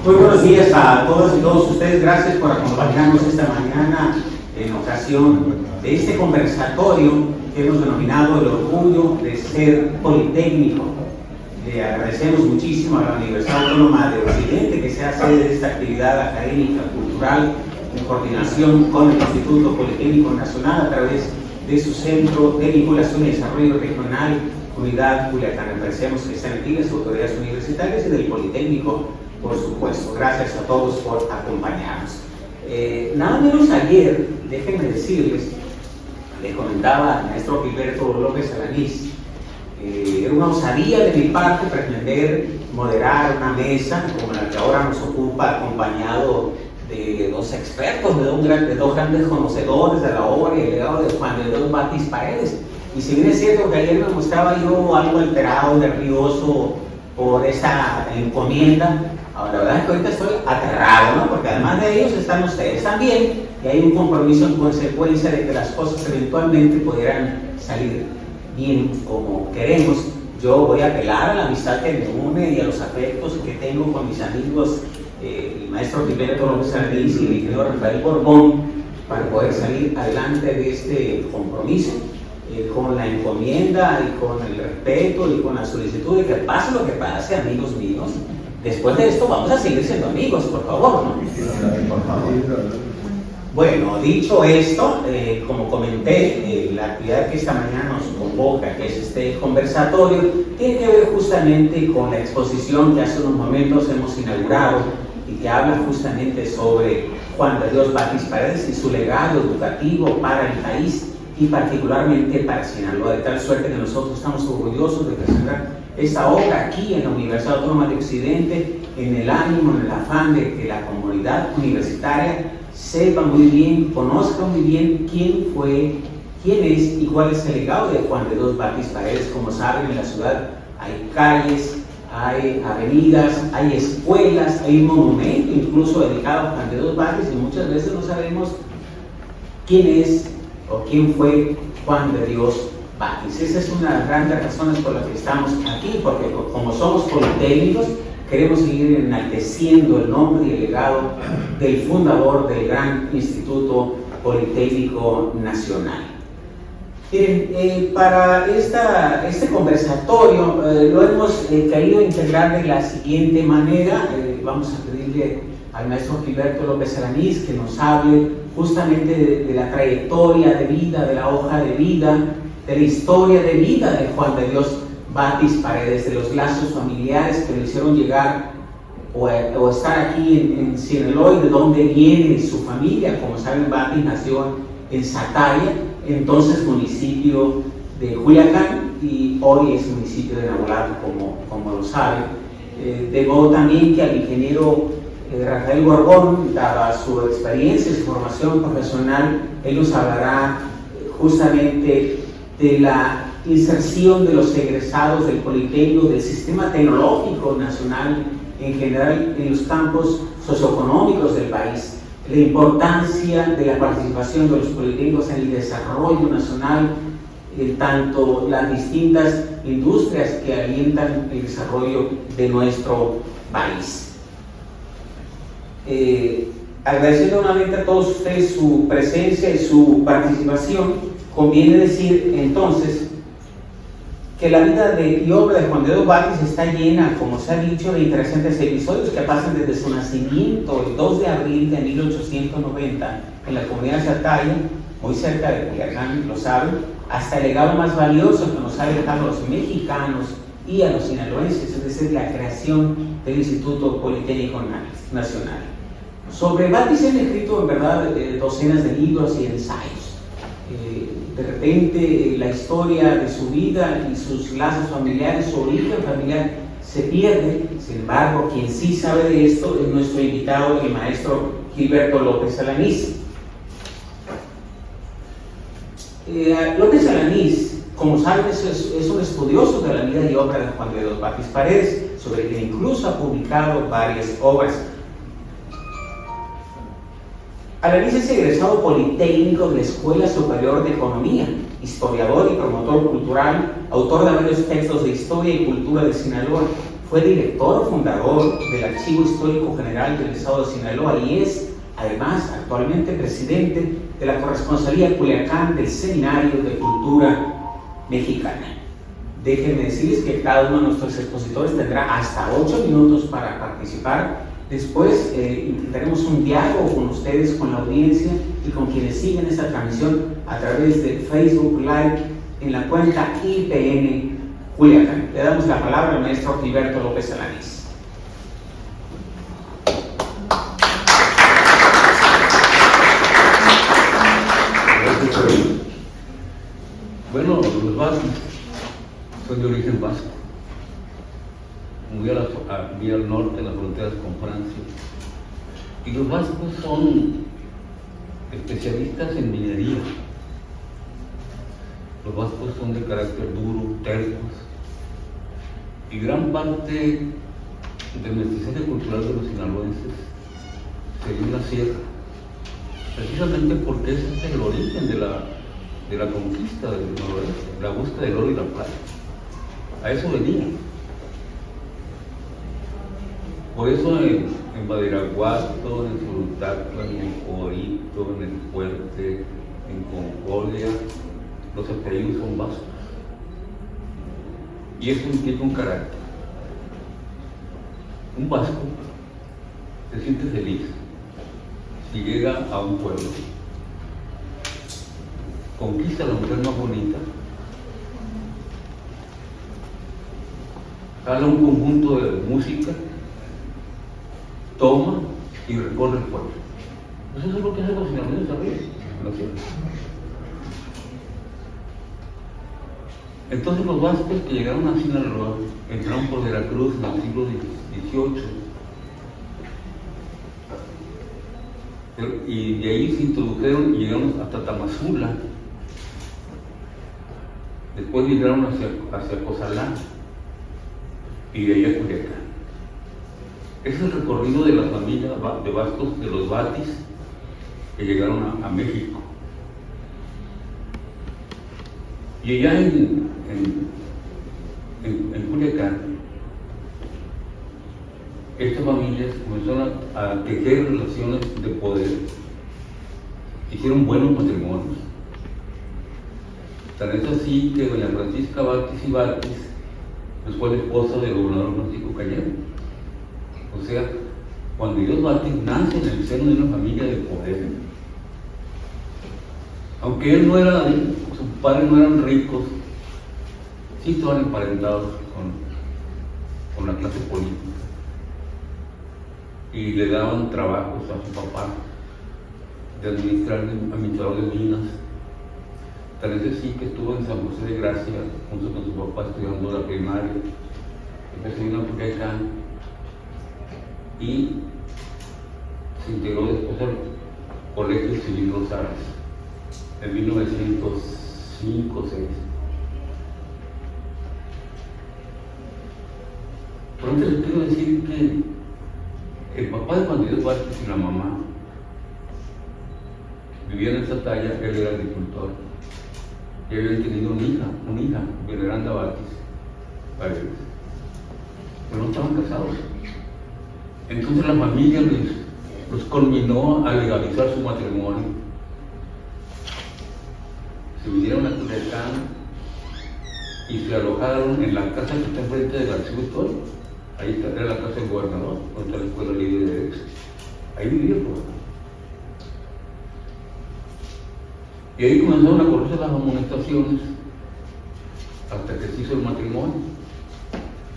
Muy buenos días a todas y todos ustedes. Gracias por acompañarnos esta mañana en ocasión de este conversatorio que hemos denominado el orgullo de ser politécnico. Le agradecemos muchísimo a la Universidad Autónoma de Occidente que sea sede de esta actividad académica, cultural, en coordinación con el Instituto Politécnico Nacional a través de su Centro de Vinculación y Desarrollo Regional, Unidad Culiacán. Agradecemos que sean aquí las autoridades universitarias y del Politécnico, por supuesto. Gracias a todos por acompañarnos. Nada menos ayer, déjenme decirles, le comentaba al maestro Gilberto López Alanís, era una osadía de mi parte pretender moderar una mesa como la que ahora nos ocupa, acompañado de dos expertos, de dos grandes conocedores de la obra y el legado de Juan de Dios Batis Paredes. Y si bien es cierto que ayer me mostraba yo algo alterado, nervioso por esa encomienda, ahora la verdad es que ahorita estoy aterrado, ¿no? Porque además de ellos están ustedes también, y hay un compromiso en consecuencia de que las cosas eventualmente pudieran salir bien como queremos. Yo voy a apelar a la amistad que me une y a los afectos que tengo con mis amigos, el maestro Gilberto López Alanís y el ingeniero Rafael Borbón, para poder salir adelante de este compromiso, con la encomienda y con el respeto y con la solicitud de que pase lo que pase, amigos míos. Después de esto vamos a seguir siendo amigos, por favor, ¿no? Por favor. Bueno, dicho esto, como comenté, la actividad que esta mañana nos convoca, que es este conversatorio, tiene que ver justamente con la exposición que hace unos momentos hemos inaugurado y que habla justamente sobre Juan de Dios Batis Paredes y su legado educativo para el país y particularmente para Sinaloa, de tal suerte que nosotros estamos orgullosos de presentar esta obra aquí en la Universidad Autónoma de Occidente, en el ánimo, en el afán de que la comunidad universitaria sepa muy bien, conozca muy bien quién fue, quién es y cuál es el legado de Juan de Dios Batis Paredes. Como saben, en la ciudad hay calles, hay avenidas, hay escuelas, hay un monumento incluso dedicado a Juan de Dios Batis y muchas veces no sabemos quién es o quién fue Juan de Dios Batis. Esa es una de las grandes razones por las que estamos aquí, porque como somos politécnicos, queremos seguir enalteciendo el nombre y el legado del fundador del gran Instituto Politécnico Nacional. Miren, para este conversatorio lo hemos querido integrar de la siguiente manera. Vamos a pedirle al maestro Gilberto López Alanís que nos hable justamente de la trayectoria de vida, de la hoja de vida, de la historia de vida de Juan de Dios Batis Paredes, de los lazos familiares que le hicieron llegar o estar aquí en Sinaloa y de dónde viene su familia. Como saben, Batis nació en Sataya, entonces municipio de Culiacán, y hoy es municipio de Navojoa, como lo saben. Debo también que al ingeniero Rafael Borbón, dada su experiencia y su formación profesional, él nos hablará justamente de la inserción de los egresados del Politécnico, del sistema tecnológico nacional en general en los campos socioeconómicos del país, la importancia de la participación de los politécnicos en el desarrollo nacional, tanto las distintas industrias que alientan el desarrollo de nuestro país. Agradeciendo nuevamente a todos ustedes su presencia y su participación, conviene decir entonces que la vida y obra de Juan de Dios Batis está llena, como se ha dicho, de interesantes episodios que pasan desde su nacimiento el 2 de abril de 1890 en la comunidad de Sataya, muy cerca de Culiacán, lo saben, hasta el legado más valioso que nos ha dejado a los mexicanos y a los sinaloenses, es decir, la creación del Instituto Politécnico Nacional. Sobre Batis se han escrito en verdad docenas de libros y ensayos. De repente la historia de su vida y sus lazos familiares, su origen familiar se pierde. Sin embargo, quien sí sabe de esto es nuestro invitado, el maestro Gilberto López Alanís. López Alanís, como saben, es un estudioso de la vida y obra de Juan de Dios Batis Paredes, sobre el que incluso ha publicado varias obras. Alanís es egresado politécnico de la Escuela Superior de Economía, historiador y promotor cultural, autor de varios textos de historia y cultura de Sinaloa. fue director fundador del Archivo Histórico General del Estado de Sinaloa y es, además, actualmente presidente de la Corresponsalía Culiacán del Seminario de Cultura Mexicana. Déjenme decirles que cada uno de nuestros expositores tendrá hasta 8 minutos para participar. Después intentaremos un diálogo con ustedes, con la audiencia y con quienes siguen esta transmisión a través de Facebook Live en la cuenta IPN Culiacán. Le damos la palabra al maestro Gilberto López Alanis. Bueno, los vascos son de origen vasco, muy al norte, en las fronteras con Francia. Y los vascos son especialistas en minería. Los vascos son de carácter duro, tercos, y gran parte del mestizaje cultural de los sinaloenses se dio en la sierra, precisamente porque ese es el origen de la conquista del noroeste, la búsqueda del oro y la plata. A eso venía. Por eso en Badiraguato, en Sultacla, en Coborito, en El Fuerte, en Concordia, los apellidos son vascos. Y eso implica un carácter. Un vasco se siente feliz si llega a un pueblo, conquista a la mujer más bonita, jala un conjunto de música, toma y recorre el pueblo. Pues eso es lo que hacen los sinaloenses arriba, en la sierra. Entonces los vascos que llegaron a Sinaloa entraron por Veracruz en el siglo XVIII y de ahí se introdujeron y llegaron hasta Tamazula. Después migraron hacia Cozalá y de ahí a Culiacán. Ese es el recorrido de la familia de vascos, de los Batis, que llegaron a México. Y allá en Culiacán, estas familias comenzaron a tejer relaciones de poder, hicieron buenos matrimonios. Tan es así que doña Francisca Batis y Batis pues fue la esposa del gobernador Francisco Callero. O sea, cuando Dios Batis nace en el seno de una familia de poder, aunque él no era, sus padres no eran ricos, sí estaban emparentados con la clase política y le daban trabajos a su papá de administrador de minas. Tal vez sí que estuvo en San José de Gracia junto con su papá estudiando la primaria, empezó a Culiacán y se integró después al Colegio Civil Rosales en 1905-6. Pronto les quiero decir que el papá de Juan Dios Vázquez y la mamá vivían en esa talla, él era agricultor. Y habían tenido una hija, Veneranda Batis, pero no estaban casados. Entonces la familia los conminó a legalizar su matrimonio. Se vinieron a Culiacán y se alojaron en la casa que está enfrente del archivo histórico. Ahí era la casa del gobernador, donde está la Escuela Libre de Derecho. Ahí vivía el gobernador. Y ahí comenzaron a correrse las amonestaciones hasta que se hizo el matrimonio.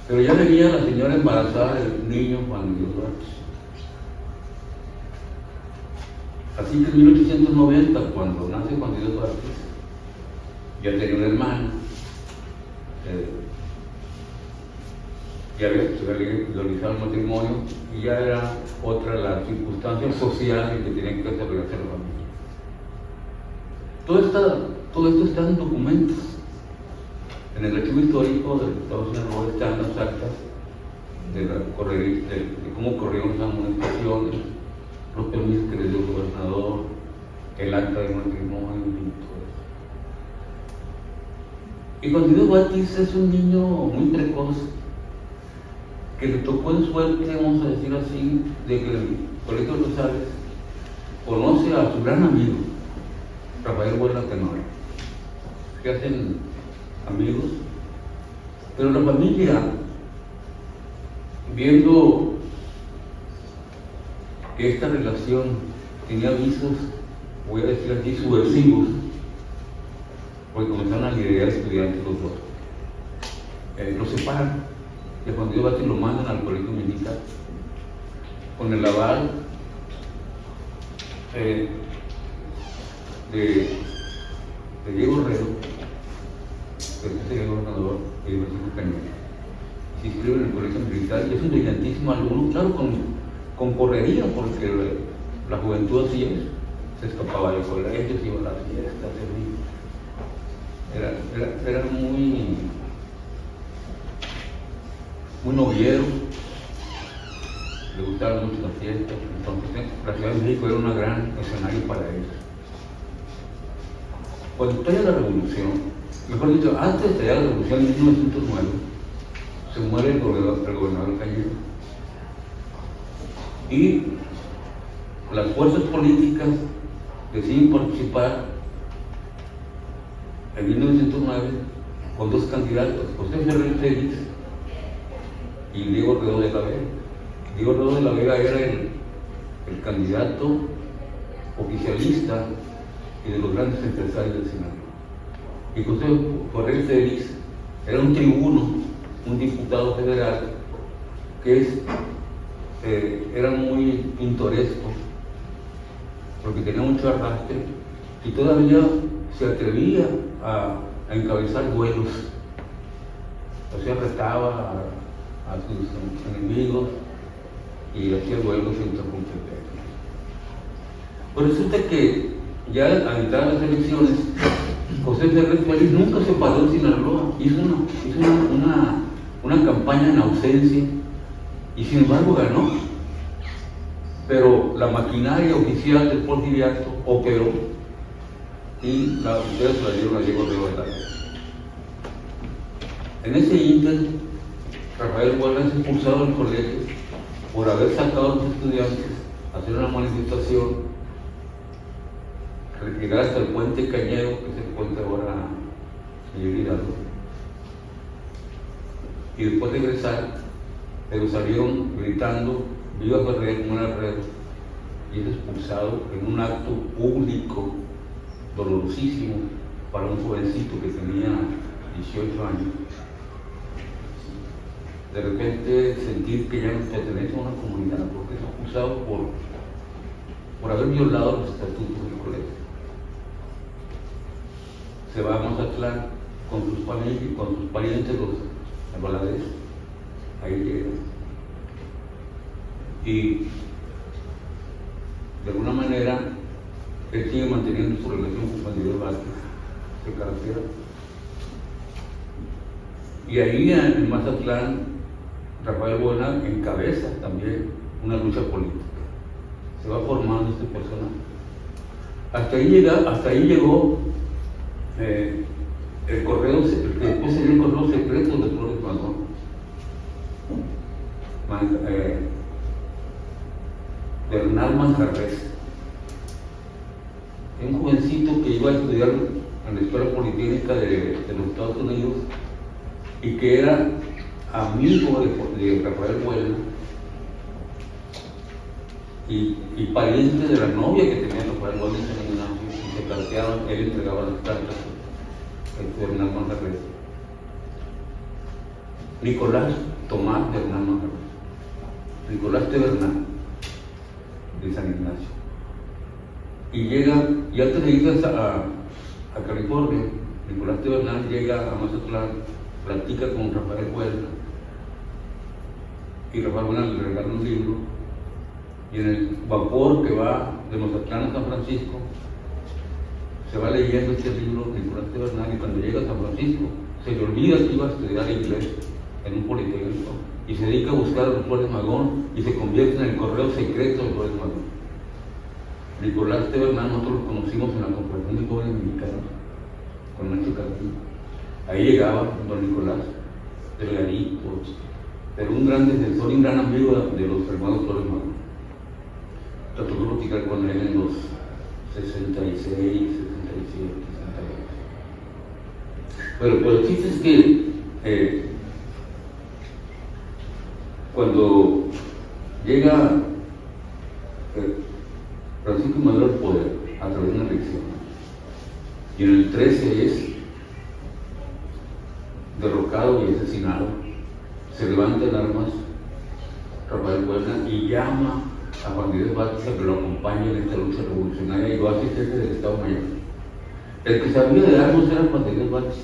Pero ya venía la señora embarazada del niño Juan Dios Vázquez. Así que en 1890, cuando nace Juan Dios Vázquez, ya tenía una hermana, ya había legalizado el matrimonio y ya era otra las circunstancias sociales que tenían que desarrollarse la familia. Todo esto está en documentos. En el archivo histórico del Estado de Sinaloa están las actas de cómo corrieron las amonestaciones, los permisos que le dio el gobernador, el acta de matrimonio y todo eso. Y Juan Dios Batis es un niño muy precoz. que le tocó en suerte, vamos a decir así, de que el Colegio Rosales conoce a su gran amigo, Rafael Buelna Tenorio, que hacen amigos, pero la familia, viendo que esta relación tenía visos, voy a decir así, subversivos, porque comenzaron a liderar estudiantes los dos. Los separan, y cuando ellos baten lo mandan al colegio militar, con el aval de Diego Herrero, que es el gobernador de Francisco Cañón. Se inscribe en el colegio militar y es un brillantísimo alumno, claro, con correría, porque la juventud así es, se escapaba del colegio, se iba a las fiestas, era muy noviero, le gustaban mucho las fiestas, entonces la Ciudad de México era un gran escenario para ellos. Cuando estalla la revolución, mejor dicho, antes de estallar la revolución en 1909, se muere el gobernador Cañedo. Y las fuerzas políticas deciden participar en 1909 con dos candidatos, José Ferrer Félix y Diego Redondo de la Vega. Diego Redondo de la Vega era el candidato oficialista y de los grandes empresarios del Senado. Y José Ferrer Félix era un tribuno, un diputado federal que era muy pintoresco, porque tenía mucho arrastre y todavía se atrevía a encabezar vuelos, o sea, retaba a sus enemigos y hacía vuelos en Chapultepec. Pues resulta que ya al entrar a las elecciones, José Ferrer Félix nunca se paró en Sinaloa, hizo una campaña en ausencia y sin embargo ganó. Pero la maquinaria oficial del porfiriato operó y la ustedes la dieron a Diego Redondo de la Vega. En ese ínter, Rafael Buelna es expulsado del colegio por haber sacado a los estudiantes a hacer una manifestación, llegar hasta el puente Cañedo, que es el puente ahora Miguel Hidalgo, y después regresar, pero salieron gritando "Viva Ferrer, muera Herrero", y es expulsado en un acto público dolorosísimo para un jovencito que tenía 18 años. De repente sentir que ya no pertenece a una comunidad porque es acusado por haber violado los estatutos del colegio. Se va a Mazatlán con sus parientes, los Valadez, ahí llega. Y de alguna manera él sigue manteniendo su relación con Juan Diego Vázquez de carretera. Y ahí en Mazatlán, Rafael Buelna encabeza también una lucha política. Se va formando este personaje. Hasta ahí llegó el correo, que después sería el correo secreto de Flores Magón. Bernal Manjarres, un jovencito que iba a estudiar en la Escuela Politécnica de los Estados Unidos y que era amigo de Rafael Buelna y pariente de la novia que tenía Rafael Buelna en ese gimnasio, y se carteaban, él entregaba las cartas, el Bernal Manjarres. Nicolás Tomás Bernal Manjarres, Nicolás de Bernal de San Ignacio. Y llega, y antes de ir a California, Nicolás de Bernal llega a Mazatlán, platica con Rafael Buelna, y Rafael Buelna le regala un libro, y en el vapor que va de Mazatlán a San Francisco, se va leyendo este libro Nicolás de Bernal, y cuando llega a San Francisco, se le olvida que iba a estudiar inglés en un politécnico, y se dedica a buscar a los Flores Magón, y se convierte en el correo secreto de Flores Magón. Nicolás de Bernal, nosotros lo conocimos en la Confederación de Jóvenes Mexicanos, con Nacho Castillo. Ahí llegaba don Nicolás, delgadito, pero un gran defensor y un gran amigo de los hermanos Flores Magón. Trató de platicar con él en los 66, 67, 68. Pero el chiste es que cuando llega Francisco Madero al poder a través de una elección, y en el 13 es derrocado y asesinado, se levanta en armas Rafael Buelna y llama a Juan Díaz Batis a que lo acompañe en esta lucha revolucionaria y lo hace jefe del Estado Mayor. El que sabía de armas era Juan Díaz Batis,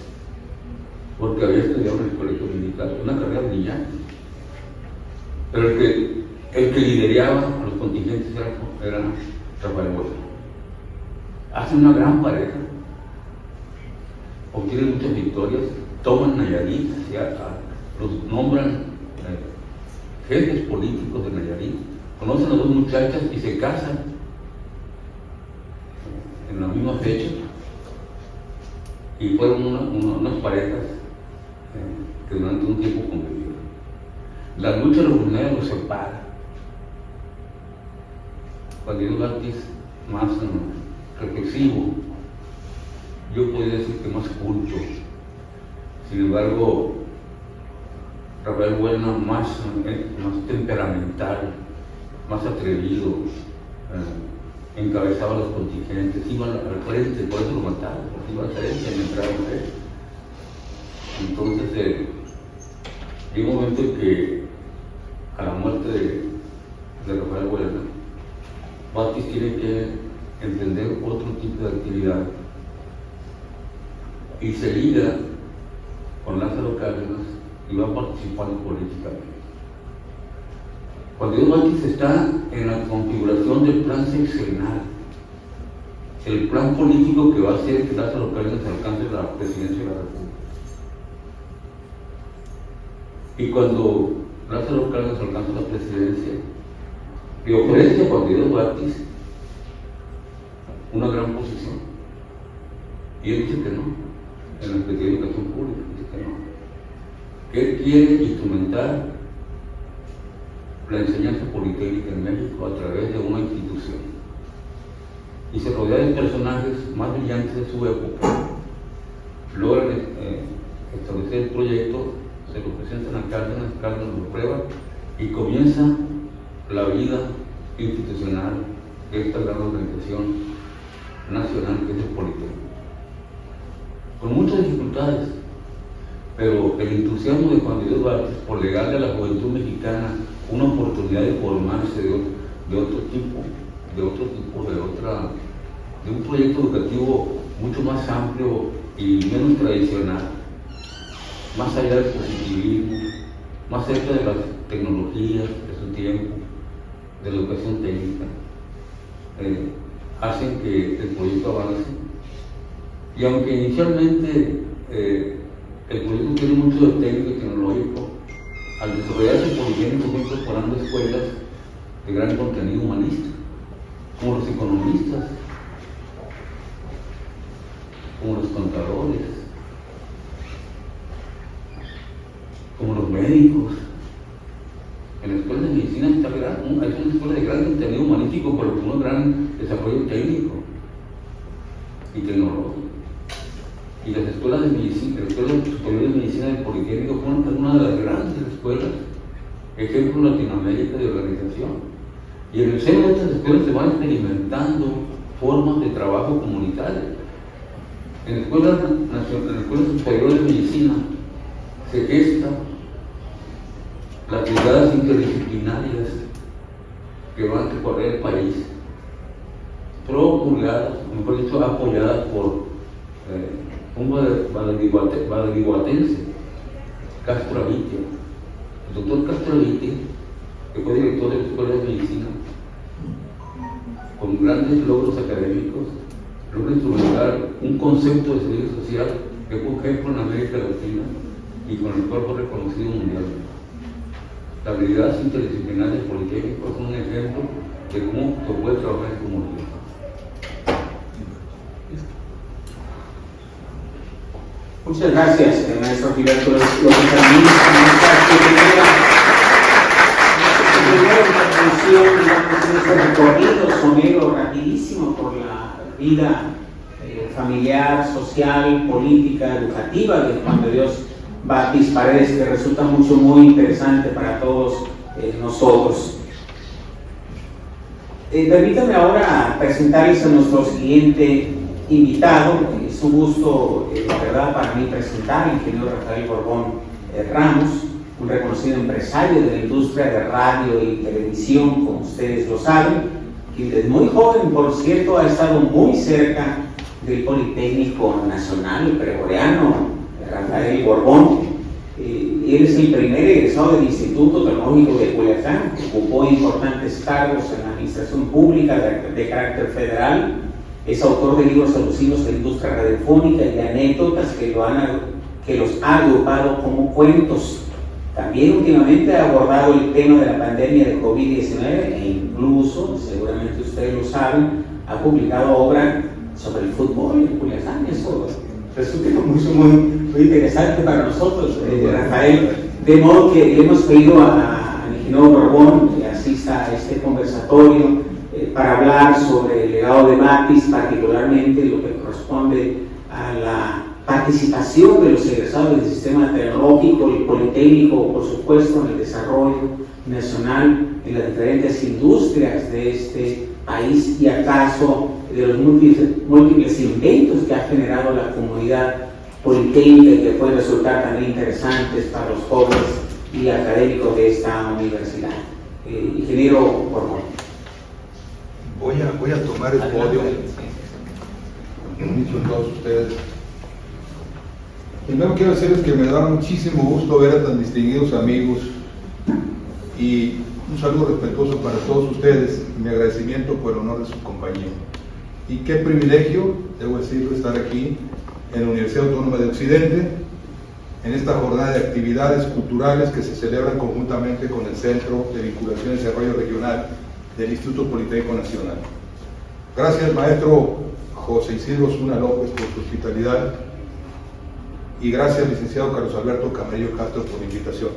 porque había estudiado en el colegio militar, una carrera brillante. Pero el que lideraba a los contingentes era Rafael Buelna. Hacen una gran pareja, obtienen muchas victorias, toman Nayarit, los nombran jefes políticos de Nayarit, conocen a dos muchachas y se casan en la misma fecha, y fueron unas parejas que durante un tiempo convivieron. La lucha revolucionaria los separa. Juan Díaz Batis más reflexivo, yo podría decir que más culto. Sin embargo, Rafael Buelna más temperamental, más atrevido, encabezaba los contingentes, iba al frente, por eso lo mataron, porque iba al frente y entraron a él. Entonces, llegó un momento en que, a la muerte de Rafael Buelna, Batis tiene que emprender otro tipo de actividad y se liga con Lázaro Cárdenas y va participando políticamente. Juan Díaz Batis está en la configuración del plan sexenal, el plan político que va a hacer que Lázaro Cárdenas alcance la presidencia de la República. Y cuando Lázaro Cárdenas alcanza la presidencia, le ofrece a Juan Díaz Batis una gran posición. Y él dice que no, en la Secretaría de Educación Pública, dice que no. Que él quiere instrumentar la enseñanza politécnica en México a través de una institución. Y se rodea de personajes más brillantes de su época, logran establecer el proyecto, se lo presentan a Cárdenas, Cárdenas lo prueba y comienza la vida institucional de esta gran organización nacional que es el Politécnico. Con muchas dificultades, pero el entusiasmo de Juan Díaz Batis por legarle a la juventud mexicana una oportunidad de formarse de un proyecto educativo mucho más amplio y menos tradicional, más allá del positivismo, más cerca de las tecnologías de su tiempo, de la educación técnica, hacen que el proyecto avance. Y aunque inicialmente el proyecto tiene mucho de técnico y tecnológico, al desarrollarse Politécnico fue incorporando escuelas de gran contenido humanista, como los economistas, como los contadores, como los médicos. En la escuela de medicina es una escuela de gran contenido humanístico, pero con un gran desarrollo técnico y tecnológico. Y las escuelas de medicina, la Escuela Superior de Medicina del Politécnico fue una de las grandes escuelas, ejemplo en Latinoamérica de organización. Y en el seno de estas escuelas se van experimentando formas de trabajo comunitario. En la Escuela Superior de Medicina se gestan las brigadas interdisciplinarias que van a recorrer el país, promulgadas, mejor dicho, apoyadas por un badaliguatense, Castro Avitia. El doctor Castro Avitia, que fue director de la Escuela de Medicina, con grandes logros académicos, logra instrumentar un concepto de servicio social que fue ejemplo en América Latina y con el cual fue reconocido mundialmente. Las habilidades interdisciplinarias politécnicas son un ejemplo de cómo se puede trabajar en comunidad. Muchas gracias, maestro Gilberto. Lo que termina esta primera intervención, digamos, en este recorrido somero rapidísimo por la vida familiar, social, política, educativa de Juan de Dios Batis Paredes, que resulta muy interesante para todos nosotros. Permítanme ahora presentarles a nuestro siguiente invitado. Es un gusto, la verdad, para mí presentar al ingeniero Rafael Borbón Ramos, un reconocido empresario de la industria de radio y televisión, como ustedes lo saben, quien desde muy joven, por cierto, ha estado muy cerca del Politécnico Nacional Gregoriano Rafael Borbón. Él es el primer egresado del Instituto Tecnológico de Culiacán, ocupó importantes cargos en la administración pública de carácter federal, es autor de libros alusivos de la industria radiofónica y de anécdotas que los ha agrupado como cuentos. También últimamente ha abordado el tema de la pandemia de COVID-19 e incluso, seguramente ustedes lo saben, ha publicado obra sobre el fútbol en Culiacán. Eso resulta muy interesante para nosotros, Rafael, de modo que le hemos pedido al ingeniero Borbón que asista a este conversatorio para hablar sobre el legado de Batis, particularmente lo que corresponde a la participación de los egresados del sistema tecnológico y politécnico, por supuesto, en el desarrollo nacional en las diferentes industrias de este país y acaso de los múltiples inventos que ha generado la comunidad politécnica y que pueden resultar también interesantes para los jóvenes y académicos de esta universidad. Ingeniero Borbón. Voy a tomar el podio. Permiso a todos ustedes. Primero quiero decirles que me da muchísimo gusto ver a tan distinguidos amigos y un saludo respetuoso para todos ustedes y mi agradecimiento por el honor de su compañía. Y qué privilegio, debo decirlo, estar aquí en la Universidad Autónoma de Occidente, en esta jornada de actividades culturales que se celebran conjuntamente con el Centro de Vinculación y Desarrollo Regional del Instituto Politécnico Nacional. Gracias, maestro José Isidro Osuna López, por su hospitalidad, y gracias, licenciado Carlos Alberto Camarillo Castro, por la invitación.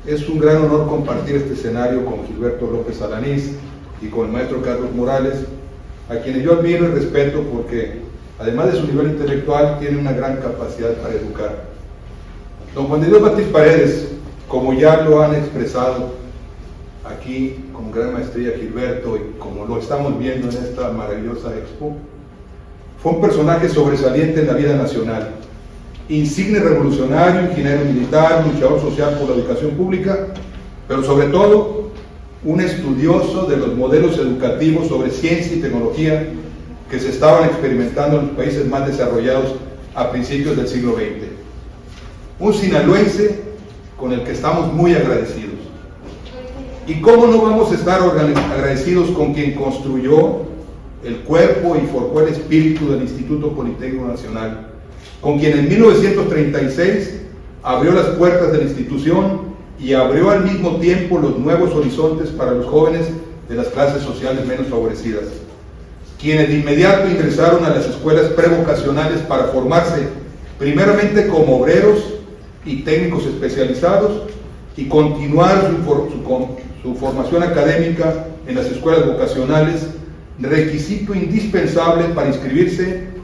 Es un gran honor compartir este escenario con Gilberto López Alanís y con el maestro Carlos Morales, a quienes yo admiro y respeto porque, además de su nivel intelectual, tienen una gran capacidad para educar. Don Juan de Dios Batis Paredes, como ya lo han expresado aquí con gran maestría Gilberto y como lo estamos viendo en esta maravillosa expo, fue un personaje sobresaliente en la vida nacional, insigne revolucionario, ingeniero militar, luchador social por la educación pública, pero sobre todo un estudioso de los modelos educativos sobre ciencia y tecnología que se estaban experimentando en los países más desarrollados a principios del siglo XX. Un sinaloense con el que estamos muy agradecidos. ¿Y cómo no vamos a estar agradecidos con quien construyó el cuerpo y forjó el espíritu del Instituto Politécnico Nacional, con quien en 1936 abrió las puertas de la institución y abrió al mismo tiempo los nuevos horizontes para los jóvenes de las clases sociales menos favorecidas, quienes de inmediato ingresaron a las escuelas prevocacionales para formarse primeramente como obreros y técnicos especializados y continuar su formación académica en las escuelas vocacionales, requisito indispensable para inscribirse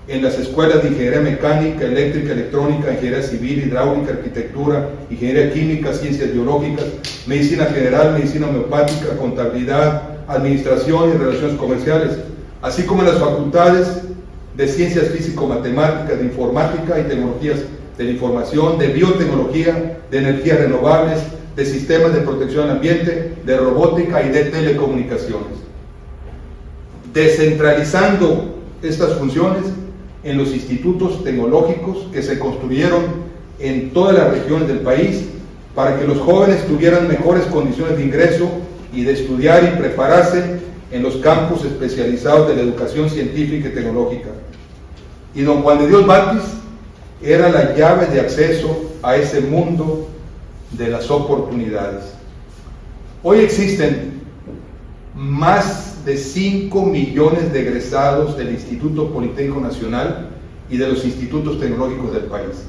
en las escuelas de ingeniería mecánica, eléctrica, electrónica, ingeniería civil, hidráulica, arquitectura, ingeniería química, ciencias biológicas, medicina general, medicina homeopática, contabilidad, administración y relaciones comerciales, así como en las facultades de ciencias físico-matemáticas, de informática y tecnologías de la información, de biotecnología, de energías renovables, de sistemas de protección al ambiente, de robótica y de telecomunicaciones. Descentralizando estas funciones en los institutos tecnológicos que se construyeron en todas las regiones del país para que los jóvenes tuvieran mejores condiciones de ingreso y de estudiar y prepararse en los campos especializados de la educación científica y tecnológica. Y don Juan de Dios Batis era la llave de acceso a ese mundo de las oportunidades. Hoy existen más de 5 millones de egresados del Instituto Politécnico Nacional y de los institutos tecnológicos del país.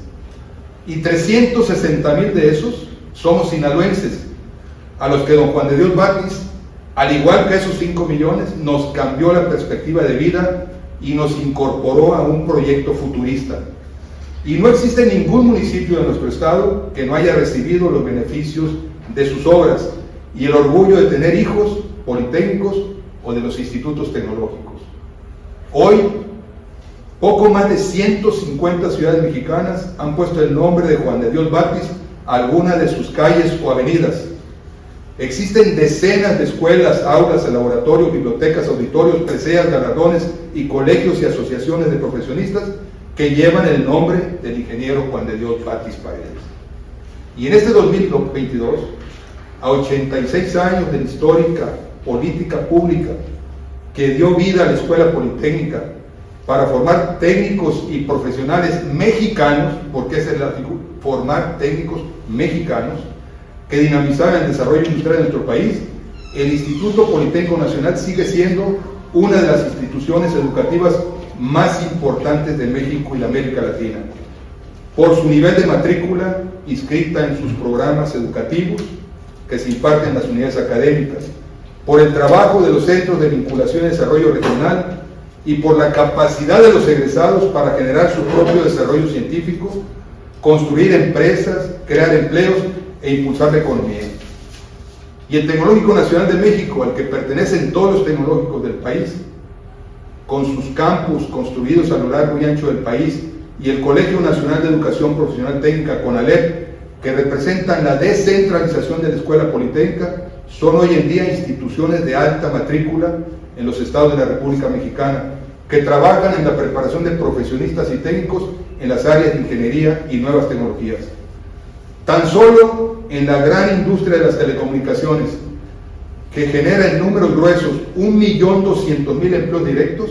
Y 360,000 de esos somos sinaloenses, a los que don Juan de Dios Batis, al igual que esos 5 millones, nos cambió la perspectiva de vida y nos incorporó a un proyecto futurista. Y no existe ningún municipio de nuestro estado que no haya recibido los beneficios de sus obras y el orgullo de tener hijos politécnicos o de los institutos tecnológicos. Hoy, poco más de 150 ciudades mexicanas han puesto el nombre de Juan de Dios Batis a alguna de sus calles o avenidas. Existen decenas de escuelas, aulas, laboratorios, bibliotecas, auditorios, preseas, galardones y colegios y asociaciones de profesionistas que llevan el nombre del ingeniero Juan de Dios Batis Paredes. Y en este 2022, a 86 años de la histórica política pública que dio vida a la Escuela Politécnica para formar técnicos y profesionales mexicanos, porque esa es la figura, formar técnicos mexicanos que dinamizaran el desarrollo industrial de nuestro país, el Instituto Politécnico Nacional sigue siendo una de las instituciones educativas más importantes de México y la América Latina, por su nivel de matrícula inscrita en sus programas educativos que se imparten en las unidades académicas, por el trabajo de los centros de vinculación y desarrollo regional y por la capacidad de los egresados para generar su propio desarrollo científico, construir empresas, crear empleos e impulsar la economía. Y el Tecnológico Nacional de México, al que pertenecen todos los tecnológicos del país, con sus campus construidos a lo largo y ancho del país, y el Colegio Nacional de Educación Profesional Técnica, CONALEP, que representan la descentralización de la Escuela Politécnica, son hoy en día instituciones de alta matrícula en los estados de la República Mexicana, que trabajan en la preparación de profesionistas y técnicos en las áreas de ingeniería y nuevas tecnologías. Tan solo en la gran industria de las telecomunicaciones, que genera en números gruesos 1.200.000 empleos directos,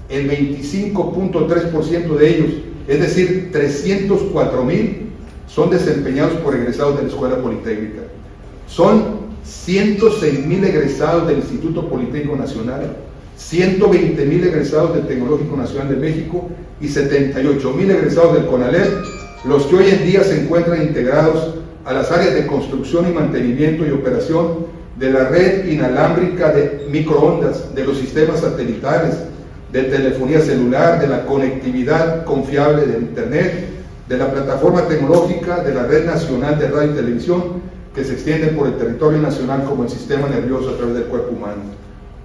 el 25.3% de ellos, es decir, 304.000, son desempeñados por egresados de la Escuela Politécnica. Son 106.000 egresados del Instituto Politécnico Nacional, 120.000 egresados del Tecnológico Nacional de México y 78.000 egresados del CONALEP, los que hoy en día se encuentran integrados a las áreas de construcción y mantenimiento y operación de la red inalámbrica de microondas, de los sistemas satelitales, de telefonía celular, de la conectividad confiable de Internet, de la plataforma tecnológica de la Red Nacional de Radio y Televisión, que se extiende por el territorio nacional como el sistema nervioso a través del cuerpo humano.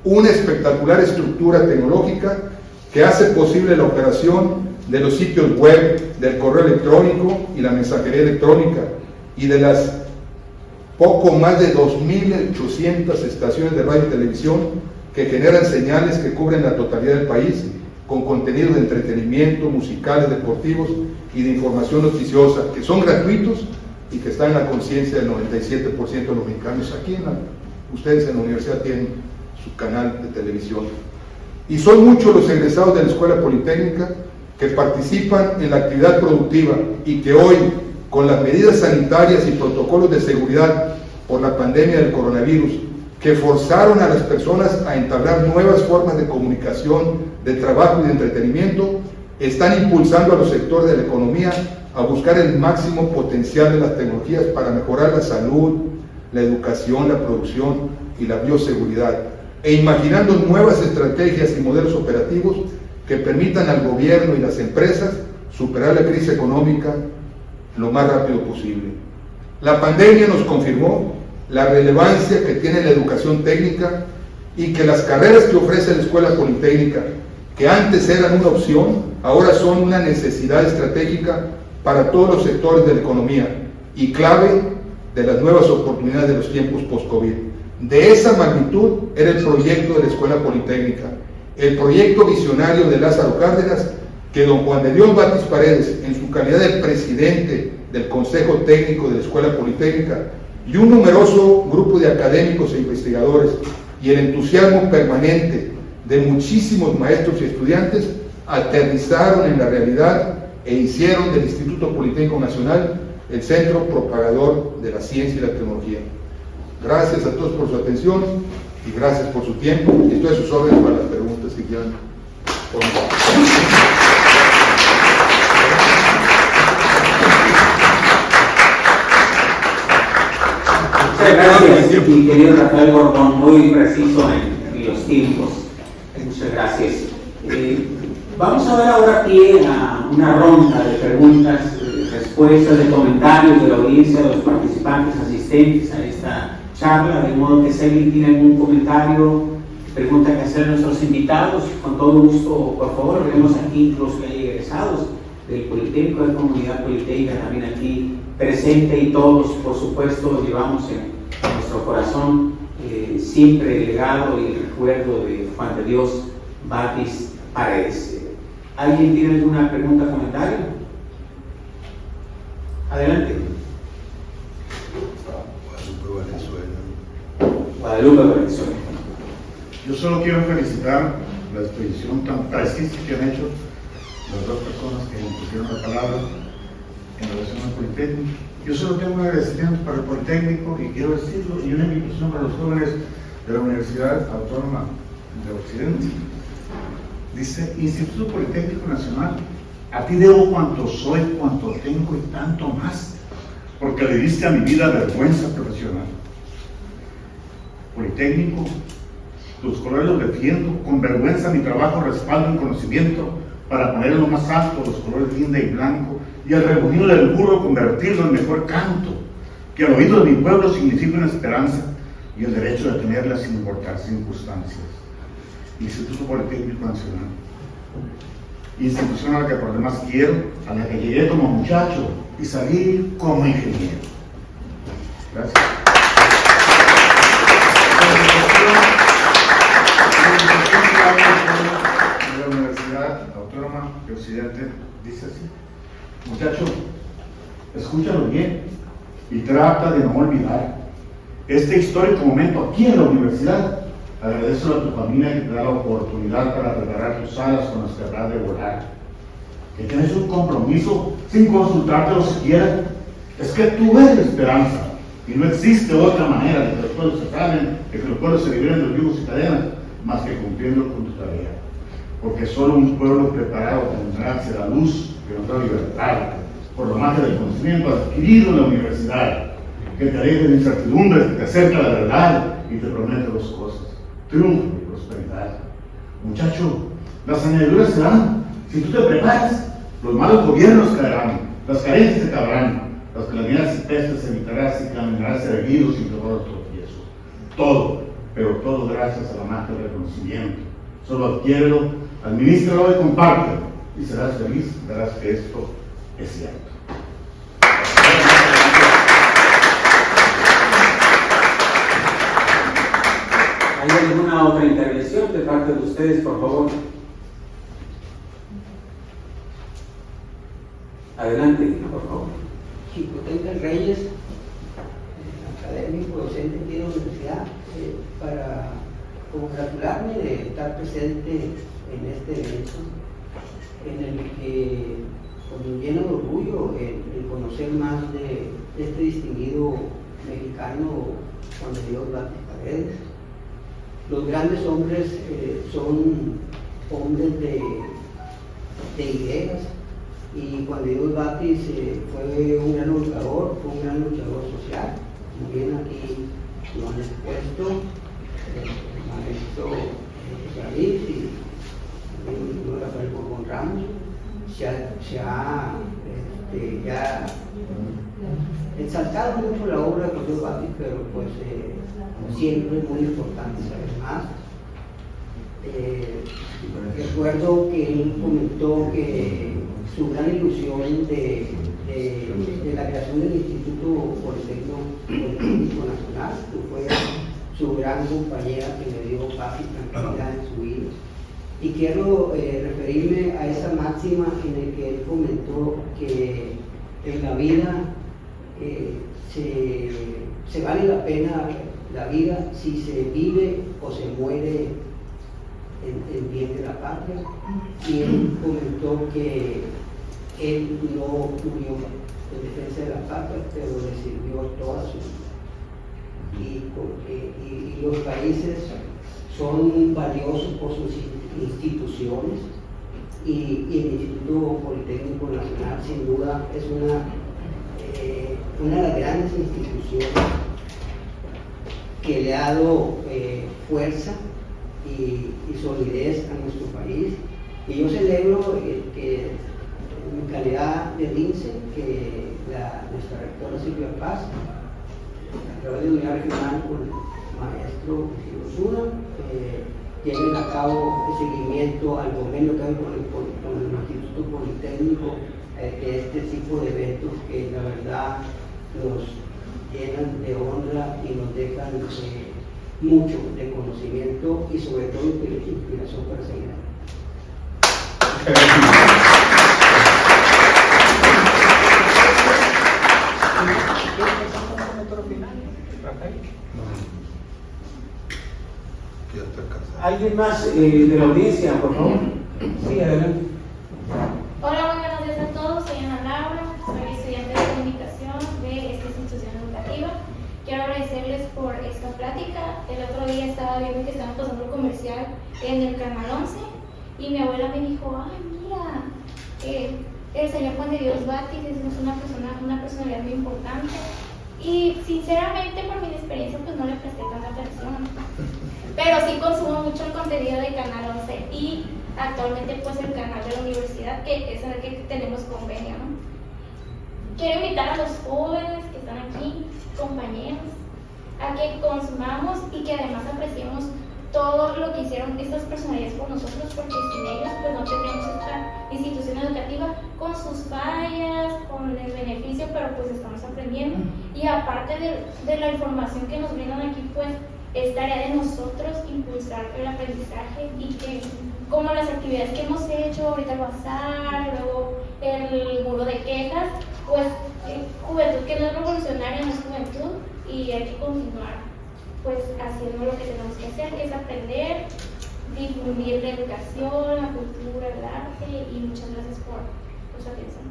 Una espectacular estructura tecnológica que hace posible la operación de los sitios web, del correo electrónico y la mensajería electrónica, y de las poco más de 2.800 estaciones de radio y televisión que generan señales que cubren la totalidad del país, con contenidos de entretenimiento, musicales, deportivos y de información noticiosa, que son gratuitos y que están en la conciencia del 97% de los mexicanos. Aquí ustedes en la universidad tienen su canal de televisión. Y son muchos los egresados de la Escuela Politécnica que participan en la actividad productiva y que hoy, con las medidas sanitarias y protocolos de seguridad por la pandemia del coronavirus, que forzaron a las personas a entablar nuevas formas de comunicación, de trabajo y de entretenimiento, están impulsando a los sectores de la economía a buscar el máximo potencial de las tecnologías para mejorar la salud, la educación, la producción y la bioseguridad, e imaginando nuevas estrategias y modelos operativos que permitan al gobierno y las empresas superar la crisis económica lo más rápido posible. La pandemia nos confirmó la relevancia que tiene la educación técnica y que las carreras que ofrece la Escuela Politécnica, que antes eran una opción, ahora son una necesidad estratégica para todos los sectores de la economía y clave de las nuevas oportunidades de los tiempos post-COVID. De esa magnitud era el proyecto de la Escuela Politécnica, el proyecto visionario de Lázaro Cárdenas, que don Juan de Dios Batis Paredes, en su calidad de presidente del Consejo Técnico de la Escuela Politécnica, y un numeroso grupo de académicos e investigadores, y el entusiasmo permanente de muchísimos maestros y estudiantes, aterrizaron en la realidad e hicieron del Instituto Politécnico Nacional el centro propagador de la ciencia y la tecnología. Gracias a todos por su atención y gracias por su tiempo. Estoy a sus órdenes para las preguntas que quieran. Muchas gracias, mi querido Rafael Gordón, muy preciso en los tiempos. Muchas gracias. Vamos a dar ahora pie a una ronda de preguntas, respuestas, de comentarios de la audiencia, de los participantes asistentes a esta charla, de modo que si alguien tiene algún comentario, pregunta que hacer a nuestros invitados, con todo gusto, por favor. Vemos aquí incluso que hay egresados del Politécnico, de Comunidad Politécnica también aquí presente, y todos, por supuesto, llevamos en nuestro corazón siempre el legado y el recuerdo de Juan de Dios Batis Paredes. ¿Alguien tiene alguna pregunta o comentario? Adelante. Guadalupe Valenzuela. Yo solo quiero felicitar la expedición tan precisa que han hecho las dos personas que me pusieron la palabra en relación al Politécnico. Yo solo tengo un agradecimiento para el Politécnico, y quiero decirlo, y una invitación para los jóvenes de la Universidad Autónoma de Occidente. Dice: Instituto Politécnico Nacional, a ti debo cuanto soy, cuanto tengo y tanto más, porque le diste a mi vida vergüenza profesional. Politécnico, tus colores los defiendo, con vergüenza mi trabajo respaldo en conocimiento, para poner en lo más alto los colores guinda y blanco, y el rebuñido del burro convertirlo en mejor canto, que al oído de mi pueblo significa una esperanza y el derecho de tenerla sin importar circunstancias. Instituto Politécnico Nacional, institución a la que por demás quiero, a la que llegué como muchacho y salí como ingeniero. Gracias. De la Universidad Autónoma de Occidente dice así: muchacho, escúchalo bien y trata de no olvidar este histórico momento aquí en la universidad. Agradezco a tu familia que te da la oportunidad para preparar tus alas con las que habrás de volar. Que tienes un compromiso sin consultártelo siquiera. Es que tú eres la esperanza, y no existe otra manera de que los pueblos se salven, de que los pueblos se liberen de los yugos y cadenas, más que cumpliendo con tu tarea. Porque solo un pueblo preparado tendrá hacia la luz que nos da libertad, por la magia del conocimiento adquirido en la universidad, que te aleja de incertidumbres, que te acerca a la verdad y te promete dos cosas: triunfo y prosperidad. Muchacho, las añadiduras se dan. Si tú te preparas, los malos gobiernos caerán, las carencias se acabarán, las calamidades y pestes evitarás y caminarás erguido sin temor al tropiezo. Todo, pero todo gracias a la magia del reconocimiento. Solo adquiérelo, administralo y compártelo, y serás feliz, verás que esto es cierto. ¿Hay alguna otra intervención de parte de ustedes, por favor? Adelante, por favor. Chicotenca Reyes, académico, docente aquí en la universidad, para congratularme de estar presente en este evento, en el que me llena de orgullo el conocer más de este distinguido mexicano, Juan de Dios Batis Paredes. Los grandes hombres son hombres de ideas, y Juan de Dios Batis fue un gran luchador, social. Como bien aquí lo han expuesto el maestro David y el Rafael Gordón Ramos. Se ha ya exaltado mucho la obra de Juan de Dios Batis, pero pues siempre es muy importante saber más. Recuerdo que él comentó que su gran ilusión de la creación del Instituto Politécnico Nacional, que fue su gran compañera que le dio paz y tranquilidad en su vida. Y quiero referirme a esa máxima en la que él comentó que en la vida se vale la pena la vida si se vive o se muere en bien de la patria. Y él comentó que él no murió en defensa de la patria, pero le sirvió toda su vida. Y los países son valiosos por sus instituciones, y el Instituto Politécnico Nacional sin duda es una de las grandes instituciones que le ha dado fuerza y solidez a nuestro país. Y yo celebro que en mi calidad de lince, que nuestra rectora Silvia Paz, a través de la unidad regional con el maestro Osuna, lleven a cabo el seguimiento al convenio que hay con el Instituto Politécnico, de este tipo de eventos que la verdad nos llenan de honra y nos dejan mucho de conocimiento y sobre todo inspiración para seguir. ¿Alguien más de la audiencia, por favor? Sí, adelante. Hola, muy buenos días a todos. Soy Ana Laura, soy estudiante de comunicación de esta institución educativa. Quiero agradecerles por esta plática. El otro día estaba viendo que estaban pasando un comercial en el Canal 11 y mi abuela me dijo, ay, mira, el señor Juan de Dios Batis es una personalidad muy importante. Y sinceramente, por mi experiencia, pues no le presté tanta atención. Pero sí consumo mucho el contenido de Canal 11 y actualmente pues el canal de la universidad, que es en el que tenemos convenio, ¿no? Quiero invitar a los jóvenes que están aquí, compañeros, a que consumamos y que además apreciemos todo lo que hicieron estas personalidades por nosotros, porque sin ellos pues no tendríamos esta institución educativa con sus fallas, con el beneficio, pero pues estamos aprendiendo. Y aparte de la información que nos brindan aquí, pues es tarea de nosotros impulsar el aprendizaje y que, como las actividades que hemos hecho, ahorita el bazar, luego el muro de quejas, pues juventud que no es revolucionaria, no es juventud, y hay que continuar pues haciendo lo que tenemos que hacer, que es aprender, difundir la educación, la cultura, el arte, y muchas gracias por su atención.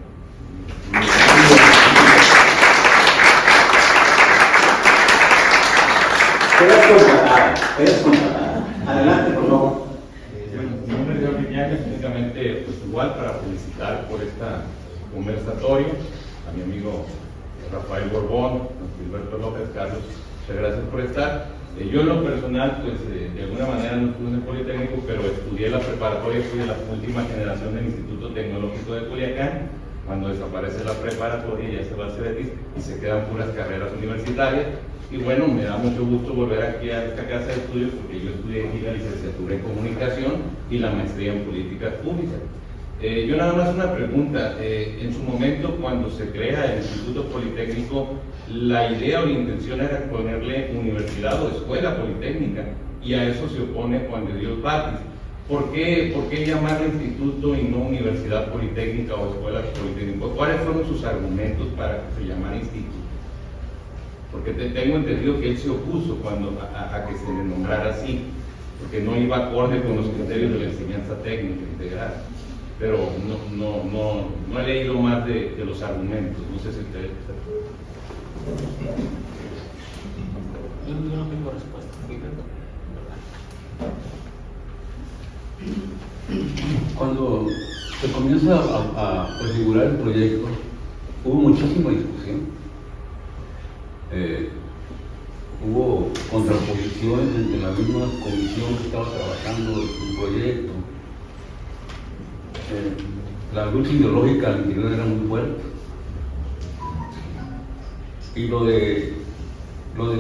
Eres contratada. Adelante, por favor. Mi nombre es Jorge Ñañez, únicamente pues igual para felicitar por esta conversatorio a mi amigo Rafael Borbón, a Gilberto López, Carlos, muchas gracias por estar. Yo en lo personal, pues de alguna manera no estuve en el Politécnico, pero estudié la preparatoria, fui de la última generación del Instituto Tecnológico de Culiacán. Cuando desaparece la preparatoria ya se va a CEDETIS y se quedan puras carreras universitarias. Y bueno, me da mucho gusto volver aquí a esta casa de estudios porque yo estudié aquí la licenciatura en comunicación y la maestría en políticas públicas. Yo nada más una pregunta. En su momento, cuando se crea el Instituto Politécnico, la idea o la intención era ponerle universidad o escuela politécnica, y a eso se opone Juan de Dios Batis. ¿Por qué llamarle instituto y no universidad politécnica o escuela politécnica? ¿Cuáles fueron sus argumentos para que se llamara instituto? Porque tengo entendido que él se opuso a que se le nombrara así, porque no iba acorde con los criterios de la enseñanza técnica integral. Pero no he leído más de los argumentos. No sé si ustedes... Yo no tengo respuesta. Cuando se comienza a configurar el proyecto, hubo muchísima discusión. Hubo contraposiciones entre la misma comisión que estaba trabajando en un proyecto. La lucha ideológica al interior era muy fuerte. Y lo del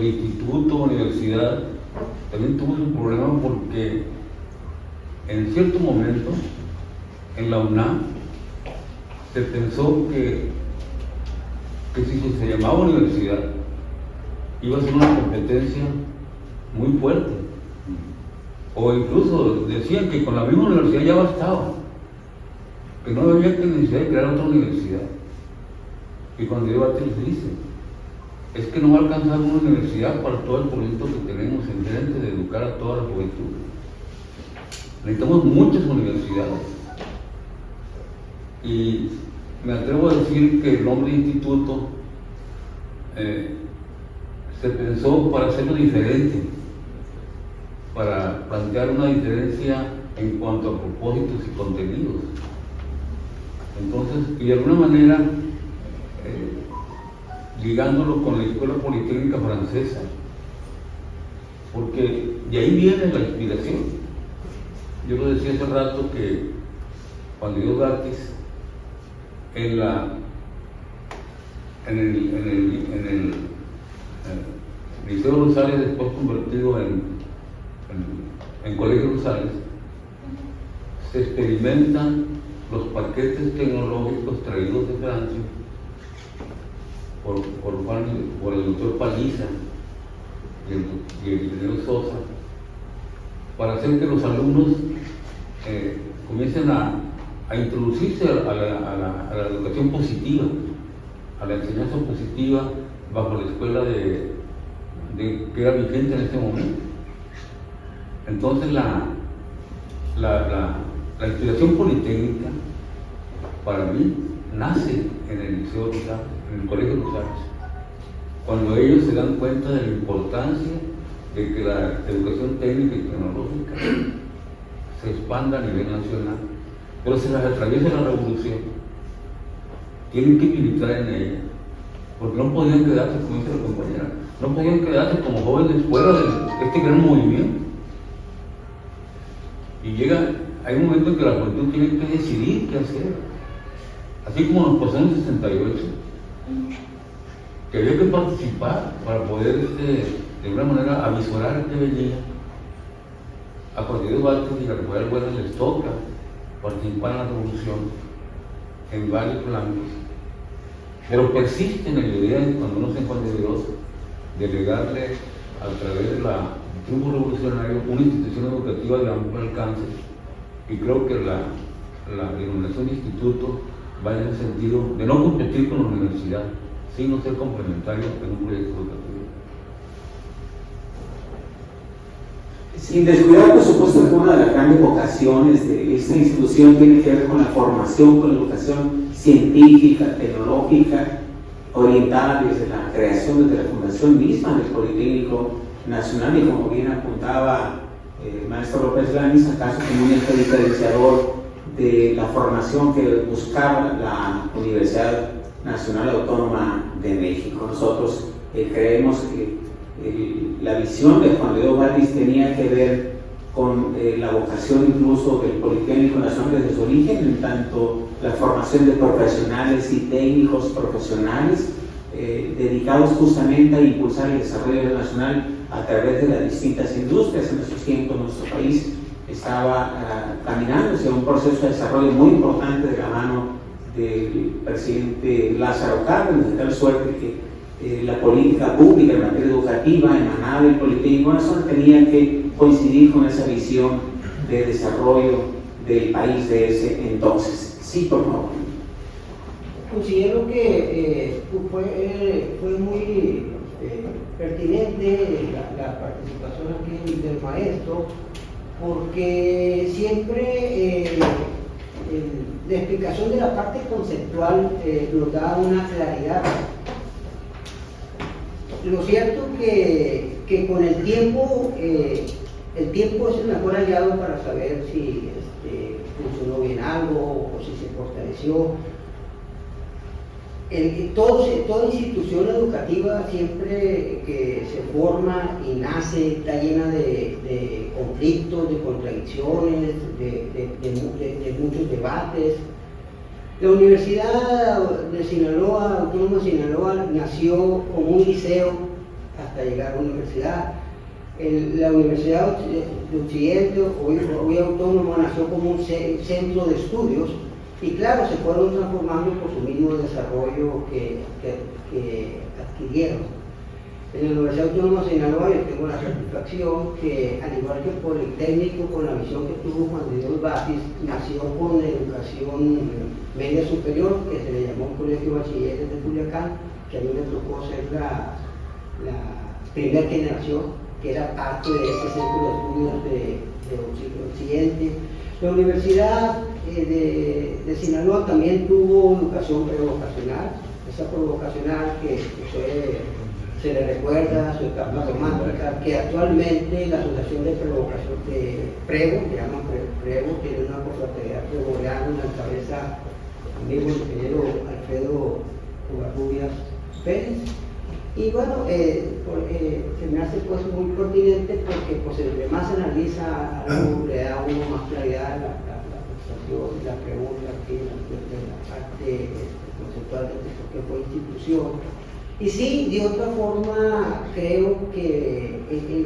instituto, universidad, también tuvo un problema porque en cierto momento en la UNAM se pensó que si se llamaba universidad iba a ser una competencia muy fuerte, o incluso decían que con la misma universidad ya bastaba, que no había necesidad de crear otra universidad. Y cuando yo les dice, es que no va a alcanzar una universidad para todo el proyecto que tenemos en frente de educar a toda la juventud. Necesitamos muchas universidades. Y me atrevo a decir que el nombre de instituto se pensó para hacerlo diferente, para plantear una diferencia en cuanto a propósitos y contenidos. Entonces, y de alguna manera, ligándolo con la Escuela Politécnica Francesa, porque de ahí viene la inspiración. Yo lo decía hace rato que Juan de Dios Vázquez en el Liceo Rosales, después convertido en Colegio Rosales, se experimentan los paquetes tecnológicos traídos de Francia por el doctor Paliza y el ingeniero Sosa, para hacer que los alumnos comiencen a introducirse a la educación positiva, a la enseñanza positiva bajo la escuela que era vigente en este momento. Entonces la inspiración politécnica para mí nace en el Liceo Rosales, en el Colegio Rosales, cuando ellos se dan cuenta de la importancia de que la educación técnica y tecnológica se expanda a nivel nacional, pero se las atraviesa la revolución, tienen que militar en ella, porque no podían quedarse, como dice la compañera, no podían quedarse como jóvenes fuera de este gran movimiento. Y hay un momento en que la juventud tiene que decidir qué hacer, así como nos pasó en el 68, que había que participar para poder de alguna manera avisorar qué venía. A Juan de Dios Vázquez y a Rafael Güemes les toca participar en la revolución en varios flancos, pero persisten en la idea de, cuando uno se encuentra de Dios, de legarle a través del triunfo revolucionario una institución educativa de amplio alcance, y creo que la denominación de instituto va en el sentido de no competir con la universidad, sino ser complementario en un proyecto educativo. Sin descuidar, por supuesto, que una de las grandes vocaciones de esta institución tiene que ver con la formación, con la educación científica, tecnológica, orientada desde la creación, desde la fundación misma del Politécnico Nacional, y como bien apuntaba el maestro López Lanis, acaso como un eje diferenciador de la formación que buscaba la Universidad Nacional Autónoma de México. Nosotros creemos que la visión de Juan de Dios Vázquez tenía que ver con la vocación incluso del Politécnico Nacional desde su origen, en tanto la formación de profesionales y técnicos profesionales dedicados justamente a impulsar el desarrollo nacional a través de las distintas industrias. En esos tiempos nuestro país estaba caminando hacia un proceso de desarrollo muy importante de la mano del presidente Lázaro Cárdenas, de tal suerte que la política pública en materia educativa emanada del Politécnico Nacional tenía que coincidir con esa visión de desarrollo del país de ese entonces. Sí, por favor. Considero que fue muy pertinente la participación aquí del maestro, porque siempre la explicación de la parte conceptual nos da una claridad. Lo cierto que con el tiempo es el mejor aliado para saber si funcionó bien algo o si se fortaleció. Toda institución educativa siempre que se forma y nace está llena de conflictos, de contradicciones, de muchos debates. La Universidad de Sinaloa, Autónoma de Sinaloa, nació como un liceo hasta llegar a la universidad. La Universidad de Occidente, hoy Autónoma, nació como un centro de estudios, y claro, se fueron transformando por su mismo desarrollo que adquirieron. En la Universidad Autónoma de Sinaloa yo tengo la satisfacción que, al igual que el Politécnico, con la visión que tuvo Juan de Dios Vázquez, nació con la educación media superior, que se le llamó Colegio Bachilleres de Culiacán, que a mí me tocó ser la primera generación que era parte de este centro de estudios de Occidente. La Universidad de Sinaloa también tuvo educación prevocacional, esa prevocacional que se le recuerda a su etapa romántica, que actualmente la Asociación de Prevocación de Prevo, que llaman Prevo, tiene una confraternidad prevoreana en la cabeza amigo el ingeniero Alfredo Covarrubias Pérez, Y bueno, se me hace pues muy pertinente porque pues entre más se analiza algo, le da a uno más claridad a la situación, la pregunta que la parte conceptualmente porque fue institución. Y sí, de otra forma creo que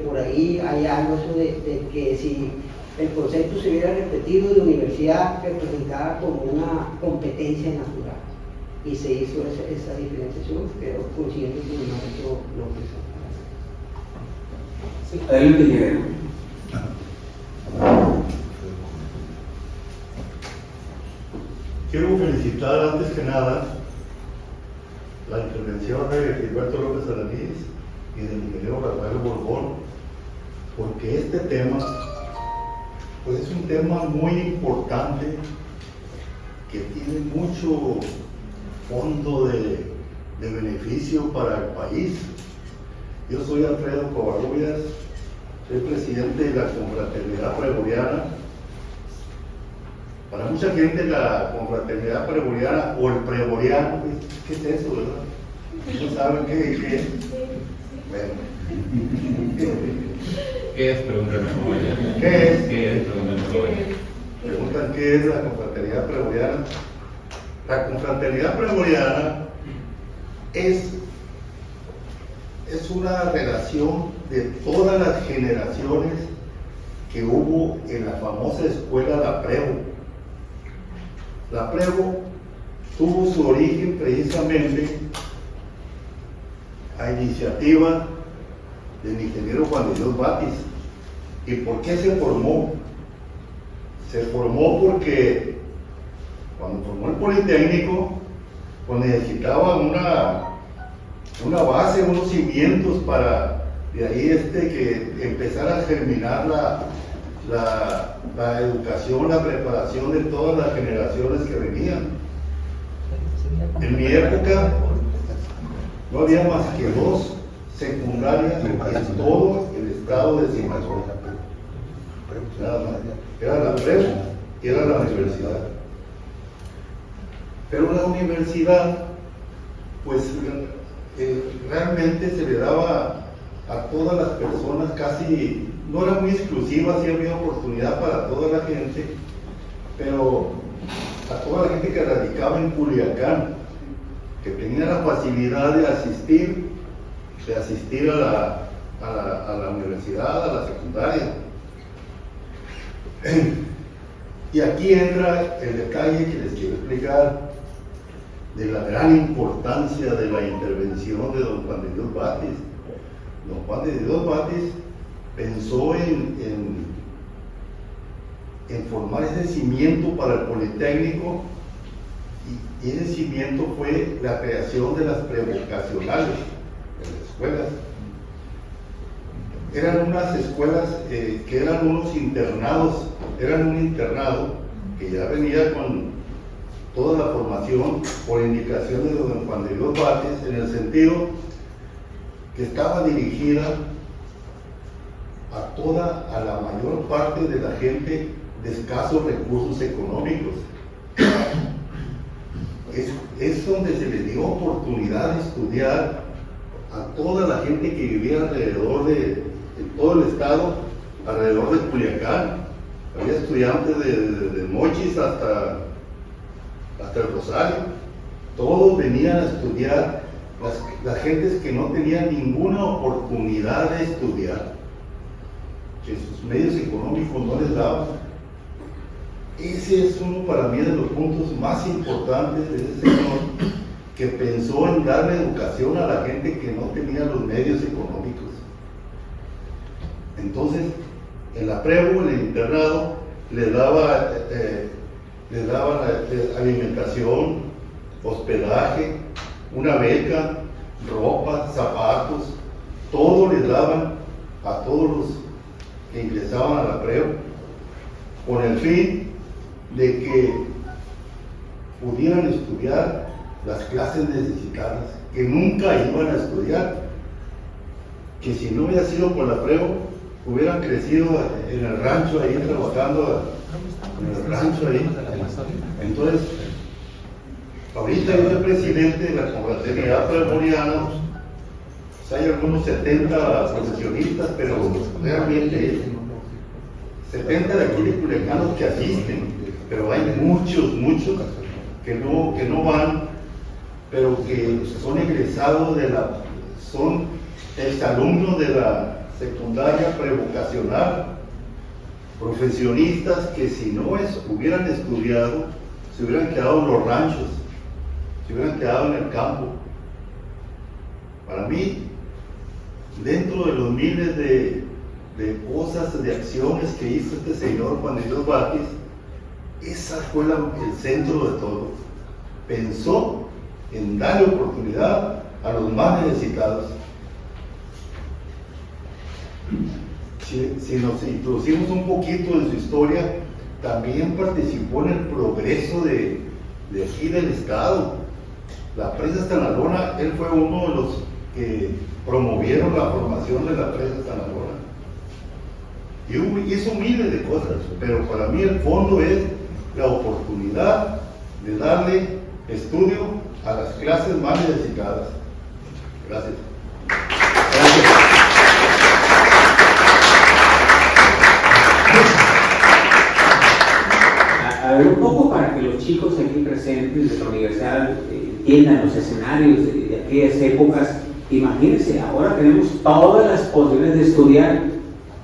por ahí hay algo eso de que si el concepto se hubiera repetido de universidad representada como una competencia natural. Y se hizo esa diferenciación, pero consiguiendo que el maestro López. Sí, adelante, ingeniero. Quiero felicitar antes que nada la intervención de Gilberto López Alanís y del ingeniero Rafael Borbón, porque este tema pues es un tema muy importante que tiene mucho fondo de beneficio para el país. Yo soy Alfredo Covarrubias, soy presidente de la Confraternidad Pregoriana. Para mucha gente la Confraternidad Pregoriana o el Pregoriano, ¿qué es eso, verdad? ¿No saben qué es? Bueno. ¿Qué es? Pregúntame. ¿Qué es? ¿Qué es? Pregúntame. Preguntan qué es la Confraternidad Pregoriana. La Confraternidad Pregoriana es una relación de todas las generaciones que hubo en la famosa escuela La Prego. La Prego tuvo su origen precisamente a iniciativa del ingeniero Juan de Dios Batis. ¿Y por qué se formó? Se formó porque cuando formó el Politécnico, pues necesitaba una base, unos cimientos para de ahí que empezara a germinar la educación, la preparación de todas las generaciones que venían. En mi época no había más que 2 secundarias en todo el estado de Sinaloa. Nada más. Era la Prego y era la universidad. Pero la universidad, pues realmente se le daba a todas las personas, casi, no era muy exclusiva, sí había oportunidad para toda la gente, pero a toda la gente que radicaba en Culiacán, que tenía la facilidad de asistir a la universidad, a la secundaria. Y aquí entra el detalle que les quiero explicar de la gran importancia de la intervención de don Juan de Dios Batis. Don Juan de Dios Batis pensó en formar ese cimiento para el Politécnico, y ese cimiento fue la creación de las prevocacionales en las escuelas. Eran unas escuelas que eran unos internados, eran un internado que ya venía con toda la formación por indicación de don Juan de Dios Batis, en el sentido que estaba dirigida a la mayor parte de la gente de escasos recursos económicos. Es donde se les dio oportunidad de estudiar a toda la gente que vivía alrededor de todo el estado, alrededor de Culiacán. Había estudiantes de Mochis hasta el Rosario. Todos venían a estudiar, las gentes que no tenían ninguna oportunidad de estudiar, que sus medios económicos no les daban. Ese es uno para mí de los puntos más importantes de ese señor, que pensó en darle educación a la gente que no tenía los medios económicos. Entonces, en la Prego, en el internado, les daba alimentación, hospedaje, una beca, ropa, zapatos, todo les daban a todos los que ingresaban a la Prego, con el fin de que pudieran estudiar las clases necesitadas, que nunca iban a estudiar, que si no hubiera sido por la Prego, hubieran crecido en el rancho ahí, trabajando en el rancho ahí. Entonces, Ahorita yo soy presidente de la confraternidad Premoriana. Pues hay algunos 70 profesionistas, pero realmente 70 de aquí de Culiacán que asisten, pero hay muchos que no van, pero que son egresados son exalumnos de la secundaria prevocacional, profesionistas que si no hubieran estudiado, se hubieran quedado en los ranchos, se hubieran quedado en el campo. Para mí, dentro de los miles de cosas, de acciones que hizo este señor Juan de Dios Vázquez, esa fue el centro de todo. Pensó en darle oportunidad a los más necesitados. Si nos introducimos un poquito en su historia, también participó en el progreso de aquí del estado. La presa Tanalona, él fue uno de los que promovieron la formación de la presa Tanalona. Y hizo miles de cosas, pero para mí el fondo es la oportunidad de darle estudio a las clases más necesitadas. Gracias. A ver, un poco para que los chicos aquí presentes de la universidad entiendan los escenarios de aquellas épocas. Imagínense, ahora tenemos todas las posibilidades de estudiar,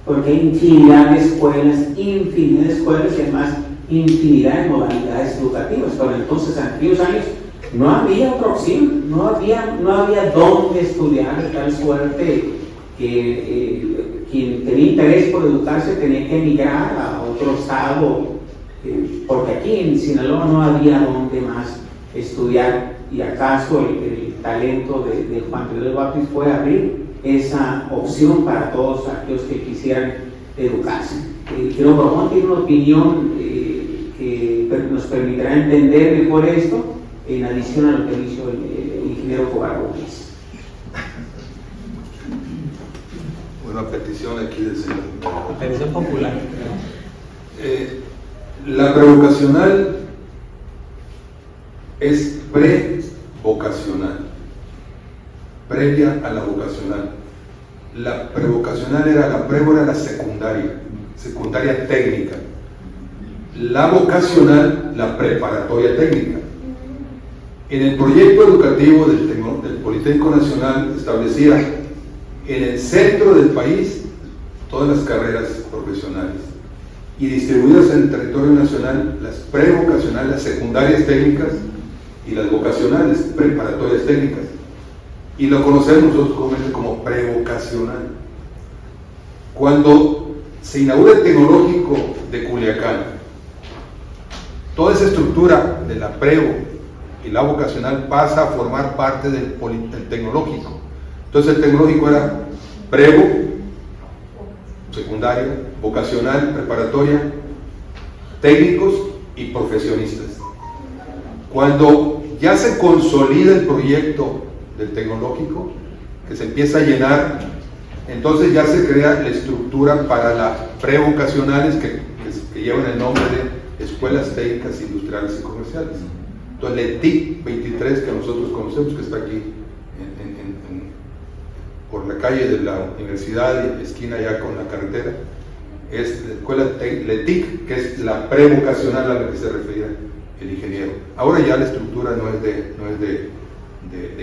porque hay infinidad de escuelas y además infinidad de modalidades educativas. Pero entonces, en aquellos años, no había otra opción, no había dónde estudiar, de tal suerte que quien tenía interés por educarse tenía que emigrar a otro estado, porque aquí en Sinaloa no había dónde más estudiar. Y acaso el talento de Juan de Dios Vázquez fue abrir esa opción para todos aquellos que quisieran educarse. Creo que Borbón tiene una opinión que nos permitirá entender mejor esto, en adición a lo que dijo el ingeniero Covarrubias. Una petición aquí del señor. Petición popular. La prevocacional es prevocacional, previa a la vocacional. La prevocacional era la secundaria técnica. La vocacional, la preparatoria técnica. En el proyecto educativo del Politécnico Nacional establecía en el centro del país todas las carreras profesionales y distribuidas en el territorio nacional las prevocacionales, las secundarias técnicas y las vocacionales, preparatorias técnicas. Y lo conocemos nosotros como prevocacional. Cuando se inaugura el tecnológico de Culiacán, toda esa estructura de la prevo y la vocacional pasa a formar parte del tecnológico. Entonces el tecnológico era prevo, secundaria, vocacional, preparatoria, técnicos y profesionistas. Cuando ya se consolida el proyecto del tecnológico, que se empieza a llenar, entonces ya se crea la estructura para las prevocacionales que llevan el nombre de Escuelas Técnicas Industriales y Comerciales. Entonces el TIC 23 que nosotros conocemos, que está aquí por la calle de la universidad, esquina ya con la carretera, es la escuela TIC, que es la prevocacional a la que se refería el ingeniero. Ahora ya la estructura no es de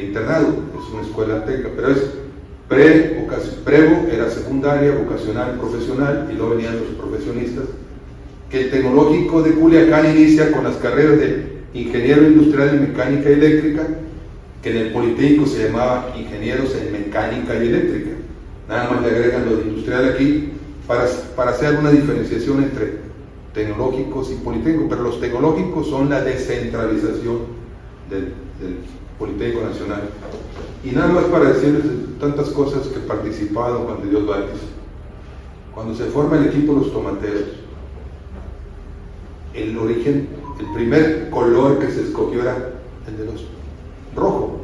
internado, es una escuela técnica, pero es prevo era secundaria, vocacional, profesional, y luego venían los profesionistas. Que el tecnológico de Culiacán inicia con las carreras de ingeniero industrial en mecánica y eléctrica, que en el Politécnico se llamaba ingenieros en mecánica y eléctrica. Nada más le agregan lo de industrial aquí para hacer una diferenciación entre tecnológicos y politécnicos, pero los tecnológicos son la descentralización del Politécnico Nacional. Y nada más para decirles tantas cosas que he participado Juan de Dios Vázquez. Cuando se forma el equipo de los tomateros, el origen, el primer color que se escogió era el de los rojo.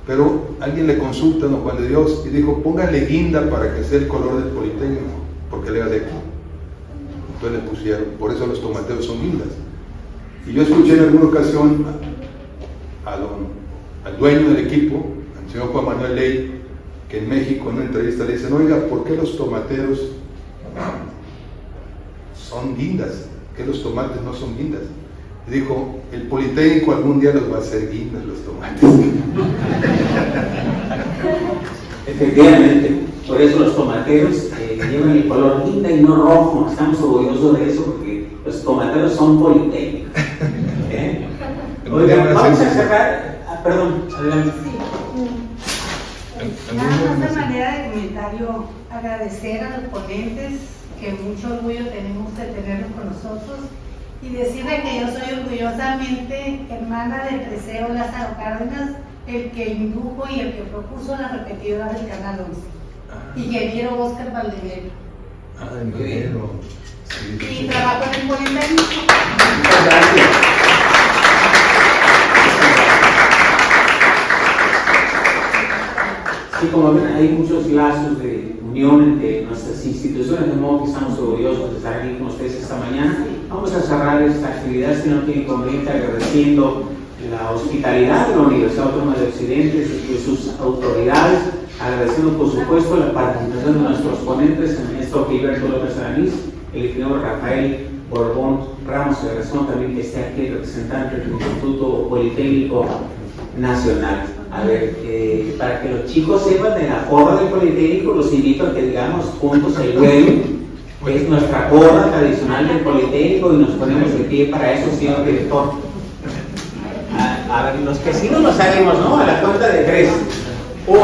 Pero alguien le consulta a don Juan de Dios y dijo, póngale guinda para que sea el color del Politécnico, porque él era de aquí. Entonces le pusieron, por eso los tomateros son guindas. Y yo escuché en alguna ocasión al dueño del equipo, al señor Juan Manuel Ley, que en México en una entrevista le dicen, oiga, ¿por qué los tomateros son guindas? ¿Por qué los tomates no son guindas? Y dijo, el Politécnico algún día los va a hacer guindas los tomates. Efectivamente, por eso los tomateros llevan el color guinda y no rojo. Estamos orgullosos de eso porque los tomateros son politécnicos. Oiga, vamos a cerrar. Perdón, adelante. Nada más de manera de comentario, agradecer a los ponentes, que mucho orgullo tenemos de tenerlos con nosotros, y decirle que yo soy orgullosamente hermana de Preseo Lázaro Cárdenas, el que indujo y el que propuso las repetidoras del Canal 11, ingeniero Óscar Valdemero. Ingeniero. Y trabajo en el Politécnico. Muchas gracias. Sí, como ven, hay muchos lazos de unión entre nuestras instituciones, de modo que estamos orgullosos de estar aquí con ustedes esta mañana. Vamos a cerrar esta actividad, si no tiene inconveniente, agradeciendo la hospitalidad de la Universidad Autónoma de Occidente, de sus autoridades, agradeciendo por supuesto la participación de nuestros ponentes, el maestro Gilberto López Alanís, el ingeniero Rafael Borbón Ramos, agradecemos también que esté aquí el representante del Instituto Politécnico Nacional. A ver, para que los chicos sepan de la porra del Politécnico, los invito a que digamos juntos el vuelo, que es nuestra porra tradicional del Politécnico, y nos ponemos de pie para eso, señor director. A ver, los que sí no lo sabemos, ¿no? A la cuenta de 3. 1,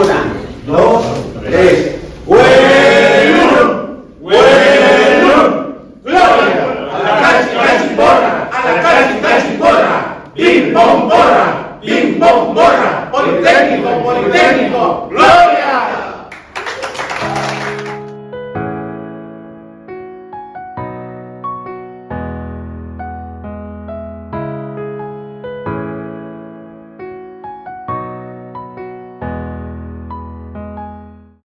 2, 3. ¡Vuelo! ¡Vuelo! ¡Gloria! ¡A la cachi porra! ¡A la cachi porra! ¡Bim bom porra! ¡Bim bom porra! ¡Politécnico! ¡Politécnico! ¡Gloria!